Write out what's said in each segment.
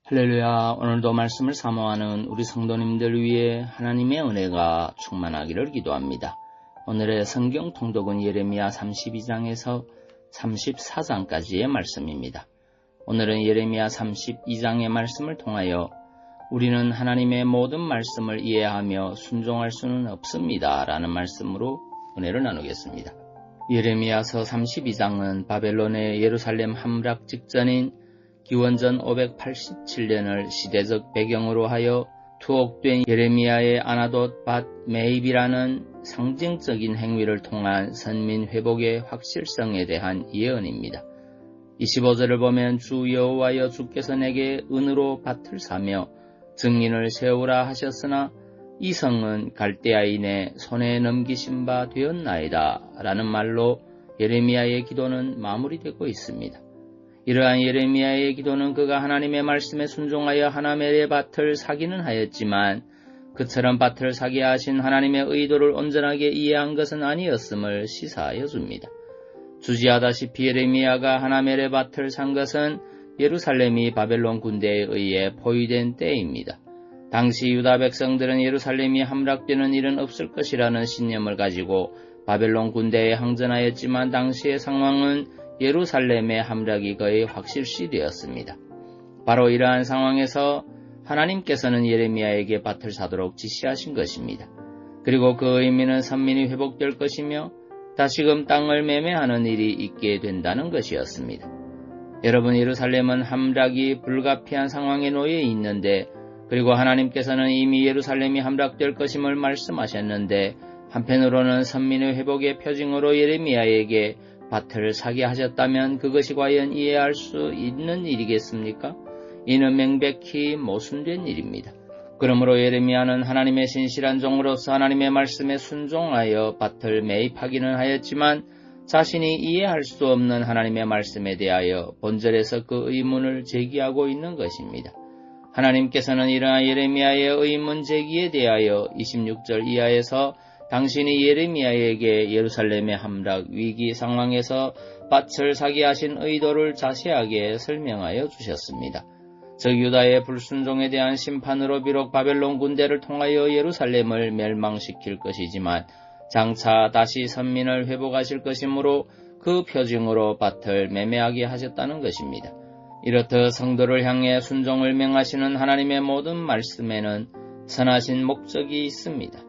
할렐루야. 오늘도 말씀을 사모하는 우리 성도님들 위해 하나님의 은혜가 충만하기를 기도합니다. 오늘의 성경 통독은 예레미야 32장에서 34장까지의 말씀입니다. 오늘은 예레미야 32장의 말씀을 통하여 우리는 하나님의 모든 말씀을 이해하며 순종할 수는 없습니다 라는 말씀으로 은혜를 나누겠습니다. 예레미야서 32장은 바벨론의 예루살렘 함락 직전인 기원전 587년을 시대적 배경으로 하여 투옥된 예레미야의 아나돗 밭 메입이라는 상징적인 행위를 통한 선민 회복의 확실성에 대한 예언입니다. 25절을 보면 주 여호와여 주께서 내게 은으로 밭을 사며 증인을 세우라 하셨으나 이 성은 갈대아인의 손에 넘기신 바 되었나이다 라는 말로 예레미야의 기도는 마무리되고 있습니다. 이러한 예레미야의 기도는 그가 하나님의 말씀에 순종하여 하나멜의 밭을 사기는 하였지만 그처럼 밭을 사게 하신 하나님의 의도를 온전하게 이해한 것은 아니었음을 시사하여 줍니다. 주지하다시피 예레미야가 하나멜의 밭을 산 것은 예루살렘이 바벨론 군대에 의해 포위된 때입니다. 당시 유다 백성들은 예루살렘이 함락되는 일은 없을 것이라는 신념을 가지고 바벨론 군대에 항전하였지만 당시의 상황은 예루살렘의 함락이 거의 확실시되었습니다. 바로 이러한 상황에서 하나님께서는 예레미야에게 밭을 사도록 지시하신 것입니다. 그리고 그 의미는 선민이 회복될 것이며 다시금 땅을 매매하는 일이 있게 된다는 것이었습니다. 여러분, 예루살렘은 함락이 불가피한 상황에 놓여 있는데 그리고 하나님께서는 이미 예루살렘이 함락될 것임을 말씀하셨는데 한편으로는 선민의 회복의 표징으로 예레미야에게 밭을 사게 하셨다면 그것이 과연 이해할 수 있는 일이겠습니까? 이는 명백히 모순된 일입니다. 그러므로 예레미야는 하나님의 신실한 종으로서 하나님의 말씀에 순종하여 밭을 매입하기는 하였지만 자신이 이해할 수 없는 하나님의 말씀에 대하여 본절에서 그 의문을 제기하고 있는 것입니다. 하나님께서는 이러한 예레미야의 의문 제기에 대하여 26절 이하에서 당신이 예레미야에게 예루살렘의 함락 위기 상황에서 밭을 사게 하신 의도를 자세하게 설명하여 주셨습니다. 즉 유다의 불순종에 대한 심판으로 비록 바벨론 군대를 통하여 예루살렘을 멸망시킬 것이지만 장차 다시 선민을 회복하실 것이므로 그 표징으로 밭을 매매하게 하셨다는 것입니다. 이렇듯 성도를 향해 순종을 명하시는 하나님의 모든 말씀에는 선하신 목적이 있습니다.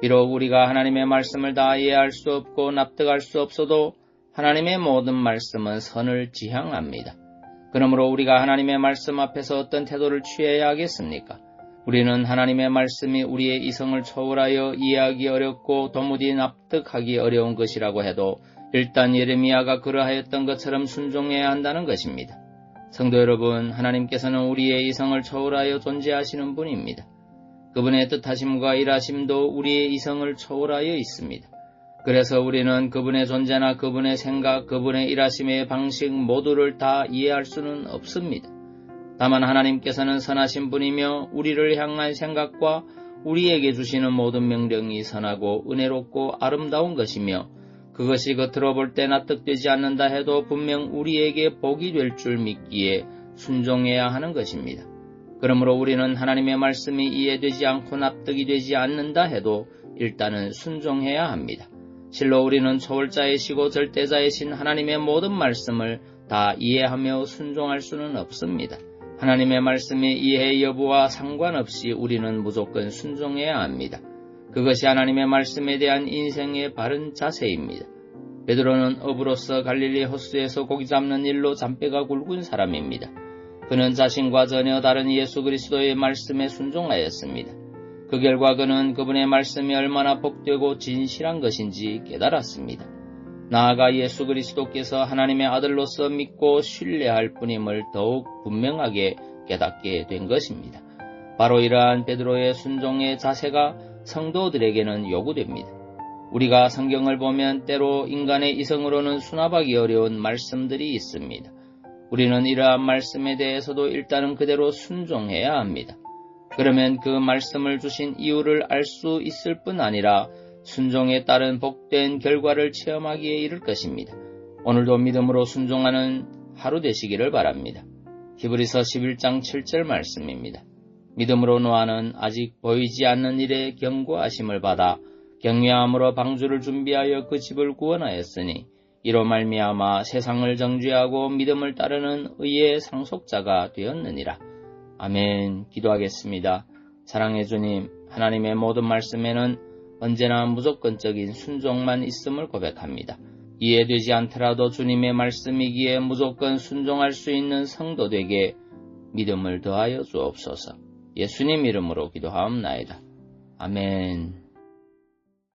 비록 우리가 하나님의 말씀을 다 이해할 수 없고 납득할 수 없어도 하나님의 모든 말씀은 선을 지향합니다. 그러므로 우리가 하나님의 말씀 앞에서 어떤 태도를 취해야 하겠습니까? 우리는 하나님의 말씀이 우리의 이성을 초월하여 이해하기 어렵고 도무지 납득하기 어려운 것이라고 해도 일단 예레미야가 그러하였던 것처럼 순종해야 한다는 것입니다. 성도 여러분, 하나님께서는 우리의 이성을 초월하여 존재하시는 분입니다. 그분의 뜻하심과 일하심도 우리의 이성을 초월하여 있습니다. 그래서 우리는 그분의 존재나 그분의 생각, 그분의 일하심의 방식 모두를 다 이해할 수는 없습니다. 다만 하나님께서는 선하신 분이며 우리를 향한 생각과 우리에게 주시는 모든 명령이 선하고 은혜롭고 아름다운 것이며 그것이 겉으로 볼 때 납득되지 않는다 해도 분명 우리에게 복이 될 줄 믿기에 순종해야 하는 것입니다. 그러므로 우리는 하나님의 말씀이 이해되지 않고 납득이 되지 않는다 해도 일단은 순종해야 합니다. 실로 우리는 초월자이시고 절대자이신 하나님의 모든 말씀을 다 이해하며 순종할 수는 없습니다. 하나님의 말씀의 이해 여부와 상관없이 우리는 무조건 순종해야 합니다. 그것이 하나님의 말씀에 대한 인생의 바른 자세입니다. 베드로는 어부로서 갈릴리 호수에서 고기 잡는 일로 잔뼈가 굵은 사람입니다. 그는 자신과 전혀 다른 예수 그리스도의 말씀에 순종하였습니다. 그 결과 그는 그분의 말씀이 얼마나 복되고 진실한 것인지 깨달았습니다. 나아가 예수 그리스도께서 하나님의 아들로서 믿고 신뢰할 뿐임을 더욱 분명하게 깨닫게 된 것입니다. 바로 이러한 베드로의 순종의 자세가 성도들에게는 요구됩니다. 우리가 성경을 보면 때로 인간의 이성으로는 수납하기 어려운 말씀들이 있습니다. 우리는 이러한 말씀에 대해서도 일단은 그대로 순종해야 합니다. 그러면 그 말씀을 주신 이유를 알 수 있을 뿐 아니라 순종에 따른 복된 결과를 체험하기에 이를 것입니다. 오늘도 믿음으로 순종하는 하루 되시기를 바랍니다. 히브리서 11장 7절 말씀입니다. 믿음으로 노아는 아직 보이지 않는 일에 경고하심을 받아 경외함으로 방주를 준비하여 그 집을 구원하였으니 이로 말미암아 세상을 정죄하고 믿음을 따르는 의의 상속자가 되었느니라. 아멘. 기도하겠습니다. 사랑해 주님, 하나님의 모든 말씀에는 언제나 무조건적인 순종만 있음을 고백합니다. 이해되지 않더라도 주님의 말씀이기에 무조건 순종할 수 있는 성도 되게 믿음을 더하여 주옵소서. 예수님 이름으로 기도하옵나이다. 아멘.